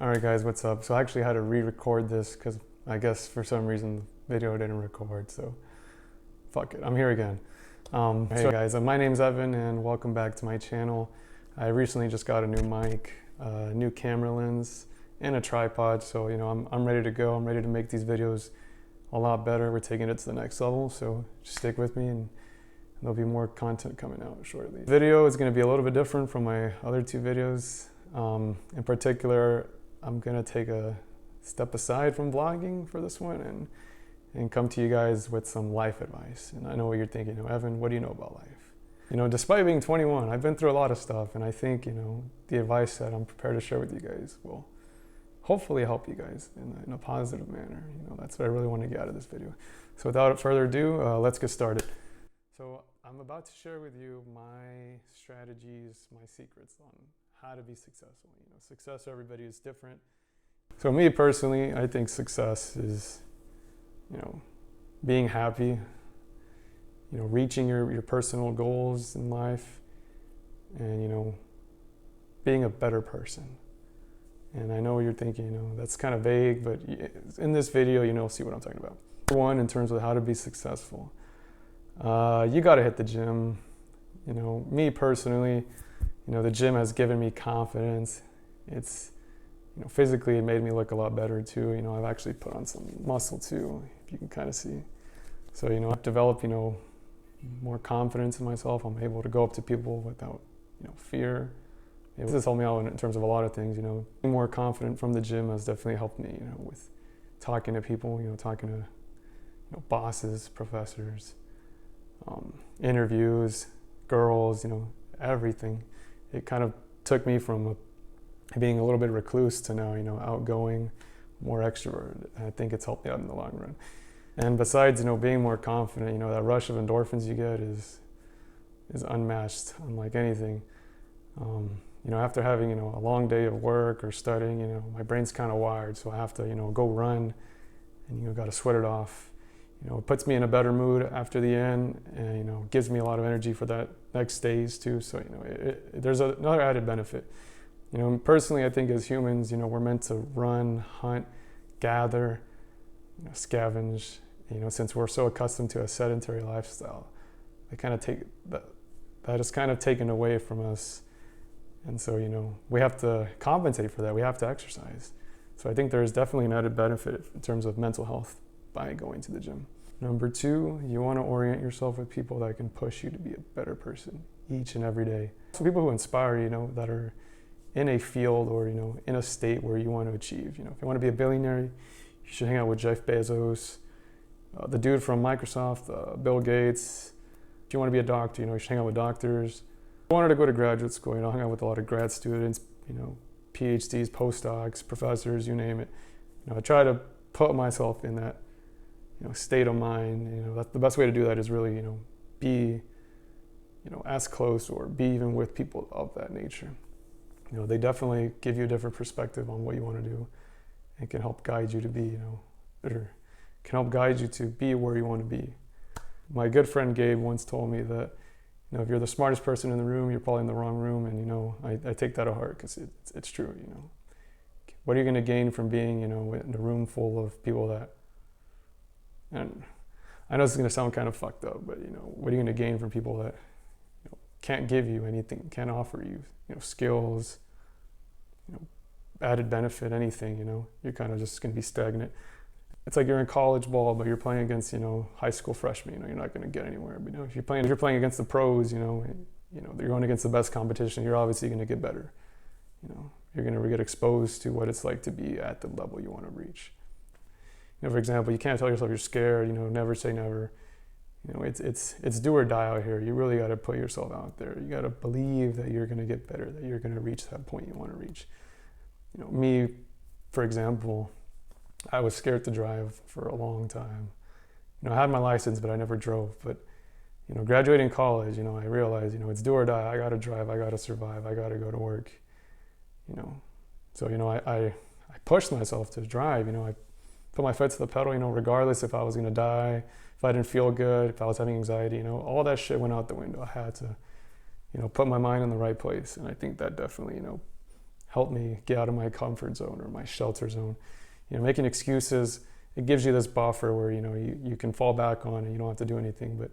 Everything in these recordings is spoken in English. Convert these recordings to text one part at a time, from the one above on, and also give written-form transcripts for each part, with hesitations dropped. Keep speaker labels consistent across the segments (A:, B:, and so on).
A: Alright guys, what's up? So I actually had to re-record this because I guess for some reason the video didn't record, so fuck it, I'm here again. Hey guys, my name's Evan and welcome back to my channel. I recently just got a new mic, a new camera lens, and a tripod, so I'm ready to go. I'm ready to make these videos a lot better. We're taking it to the next level, so just stick with me and there'll be more content coming out shortly. The video is going to be a little bit different from my other two videos. In particular, I'm gonna take a step aside from vlogging for this one and come to you guys with some life advice. And I know what you're thinking, Evan, what do you know about life? Despite being 21, I've been through a lot of stuff, and I think, the advice that I'm prepared to share with you guys will hopefully help you guys in a positive manner. That's what I really want to get out of this video. So without further ado, let's get started. So I'm about to share with you my strategies, my secrets on how to be successful. Success for everybody is different. So me personally, I think success is, being happy, reaching your personal goals in life, and, being a better person. And I know what you're thinking, that's kind of vague, but in this video, you'll see what I'm talking about. Number one, in terms of how to be successful, you got to hit the gym. Me personally, the gym has given me confidence. It's, physically it made me look a lot better too. I've actually put on some muscle too, if you can kind of see. So, I've developed, more confidence in myself. I'm able to go up to people without, fear. This has helped me out in terms of a lot of things, Being more confident from the gym has definitely helped me, with talking to people, talking to, bosses, professors, interviews, girls, everything. It kind of took me from being a little bit recluse to now, outgoing, more extrovert. And I think it's helped me out in the long run. And besides, being more confident, that rush of endorphins you get is unmatched, unlike anything. After having, a long day of work or studying, my brain's kind of wired, so I have to, go run and, got to sweat it off. It puts me in a better mood after the end and, gives me a lot of energy for that next stage too. So, there's another added benefit. Personally, I think as humans, we're meant to run, hunt, gather, scavenge, since we're so accustomed to a sedentary lifestyle. They kind of take that is kind of taken away from us. And so, we have to compensate for that. We have to exercise. So I think there's definitely an added benefit in terms of mental health by going to the gym. Number two, you want to orient yourself with people that can push you to be a better person each and every day. So people who inspire you, that are in a field or, in a state where you want to achieve. If you want to be a billionaire, you should hang out with Jeff Bezos, the dude from Microsoft, Bill Gates. If you want to be a doctor, you should hang out with doctors. If you wanted to go to graduate school, hang out with a lot of grad students, PhDs, postdocs, professors, you name it. I try to put myself in that, state of mind. That's the best way to do that is really, be, as close or be even with people of that nature. They definitely give you a different perspective on what you want to do and can help guide you to be, or can help guide you to be where you want to be. My good friend Gabe once told me that, if you're the smartest person in the room, you're probably in the wrong room. And, I take that to heart because it's true, What are you going to gain from being, in a room full of people that, and I know this is going to sound kind of fucked up, but, what are you going to gain from people that, can't give you anything, can't offer you, skills, added benefit, anything, you're kind of just going to be stagnant. It's like you're in college ball, but you're playing against, high school freshmen, you're not going to get anywhere. But, if you're playing against the pros, you're going against the best competition, you're obviously going to get better. You're going to get exposed to what it's like to be at the level you want to reach. For example, you can't tell yourself you're scared, never say never. It's do or die out here. You really got to put yourself out there. You got to believe that you're going to get better, that you're going to reach that point you want to reach. Me, for example, I was scared to drive for a long time. I had my license, but I never drove. But, graduating college, I realized, it's do or die. I got to drive. I got to survive. I got to go to work. So, I pushed myself to drive. I put my foot to the pedal, regardless if I was going to die, if I didn't feel good, if I was having anxiety, all that shit went out the window. I had to, put my mind in the right place. And I think that definitely, help me get out of my comfort zone or my shelter zone. You know, making excuses, it gives you this buffer where, you know, you can fall back on and you don't have to do anything. But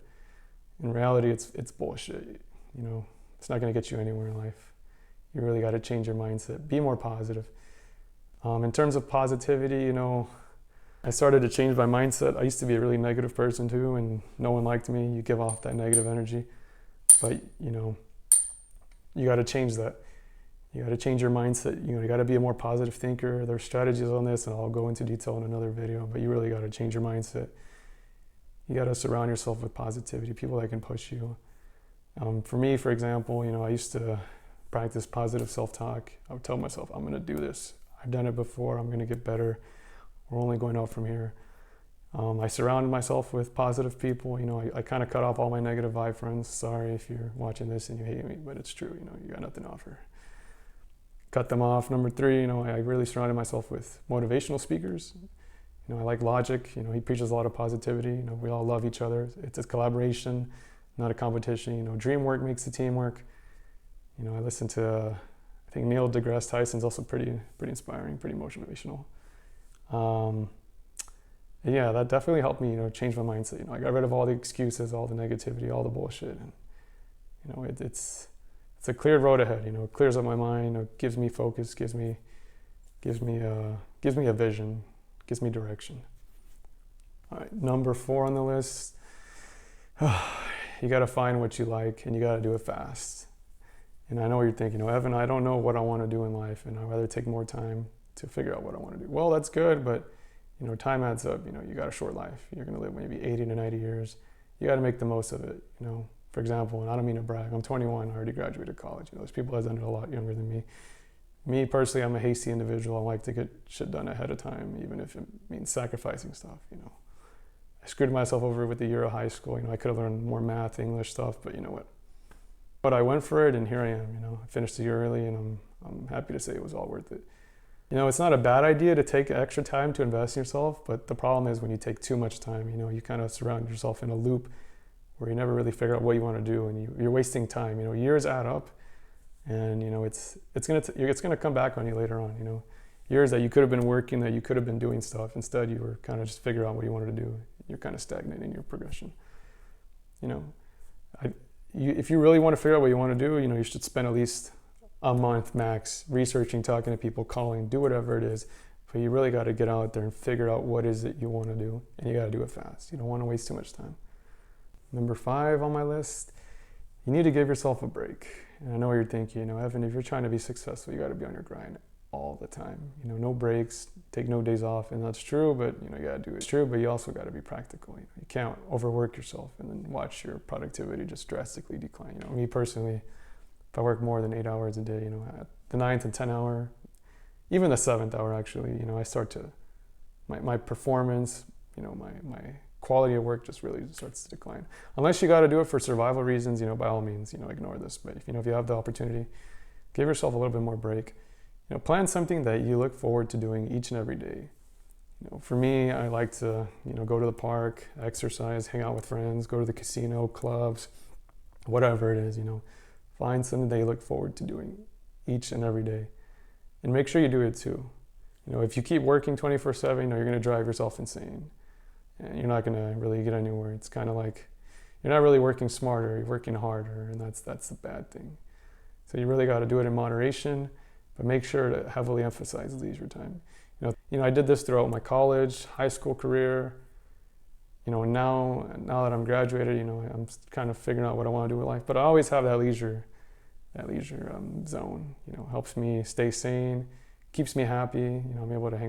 A: in reality, it's bullshit. You know, it's not going to get you anywhere in life. You really got to change your mindset. Be more positive. In terms of positivity, you know, I started to change my mindset. I used to be a really negative person too, and no one liked me. You give off that negative energy. But, you know, you got to change that. You got to change your mindset. You know, you got to be a more positive thinker. There's strategies on this, and I'll go into detail in another video, but you really got to change your mindset. You got to surround yourself with positivity, people that can push you. For me, for example, you know, I used to practice positive self-talk. I would tell myself, I'm going to do this. I've done it before. I'm going to get better. We're only going up from here. I surrounded myself with positive people. You know, I kind of cut off all my negative vibe friends. Sorry if you're watching this and you hate me, but it's true. You know, you got nothing to offer. Cut them off. Number 3, you know, I really surrounded myself with motivational speakers. You know, I like Logic. You know, he preaches a lot of positivity. You know, we all love each other. It's a collaboration, not a competition. You know, dream work makes the team work. You know, I listen to, I think Neil deGrasse Tyson's also pretty inspiring, pretty motivational. Yeah, that definitely helped me, you know, change my mindset. You know, I got rid of all the excuses, all the negativity, all the bullshit, and you know, it's a cleared road ahead. You know, it clears up my mind. You know, gives me focus, gives me a vision, gives me direction. All right, number 4 on the list. You got to find what you like, and you got to do it fast. And I know what you're thinking, Evan, I don't know what I want to do in life, and I'd rather take more time to figure out what I want to do. Well, that's good, but you know, time adds up. You know, you got a short life. You're going to live maybe 80 to 90 years. You got to make the most of it. You know, for example, and I don't mean to brag, I'm 21, I already graduated college. You know, there's people that have done it a lot younger than me. Me personally, I'm a hasty individual. I like to get shit done ahead of time, even if it means sacrificing stuff. You know, I screwed myself over with the year of high school. You know, I could have learned more math, English stuff, but you know what? But I went for it, and here I am. You know, I finished the year early, and I'm happy to say it was all worth it. You know, it's not a bad idea to take extra time to invest in yourself, but the problem is when you take too much time, you know, you kind of surround yourself in a loop where you never really figure out what you want to do, and you're wasting time. You know, years add up, and you know, it's gonna come back on you later on. You know, years that you could have been working, that you could have been doing stuff. Instead, you were kind of just figuring out what you wanted to do. You're kind of stagnant in your progression. You know, if you really want to figure out what you want to do, you know, you should spend at least a month max researching, talking to people, calling, do whatever it is. But you really got to get out there and figure out what is it you want to do, and you got to do it fast. You don't want to waste too much time. Number 5 on my list, you need to give yourself a break. And I know what you're thinking, you know, Evan, if you're trying to be successful, you got to be on your grind all the time. You know, no breaks, take no days off, and that's true, but you know, you got to do it. It's true, but you also got to be practical. You know, you can't overwork yourself and then watch your productivity just drastically decline. You know, me personally, if I work more than 8 hours a day, you know, at the 9th and 10th hour, even the 7th hour actually, you know, I start to, my performance, you know, my quality of work just really starts to decline. Unless you got to do it for survival reasons, you know, by all means, you know, ignore this. But if you have the opportunity, give yourself a little bit more break. You know, plan something that you look forward to doing each and every day. You know, for me, I like to, you know, go to the park, exercise, hang out with friends, go to the casino, clubs, whatever it is, you know. Find something that you look forward to doing each and every day. And make sure you do it too. You know, if you keep working 24/7, you know, you're going to drive yourself insane. And you're not going to really get anywhere. It's kind of like you're not really working smarter, you're working harder, and that's the bad thing. So you really got to do it in moderation, but make sure to heavily emphasize leisure time. You know, I did this throughout my college, high school career. You know, now that I'm graduated, you know, I'm kind of figuring out what I want to do with life. But I always have that leisure zone. You know, helps me stay sane, keeps me happy. You know, I'm able to hang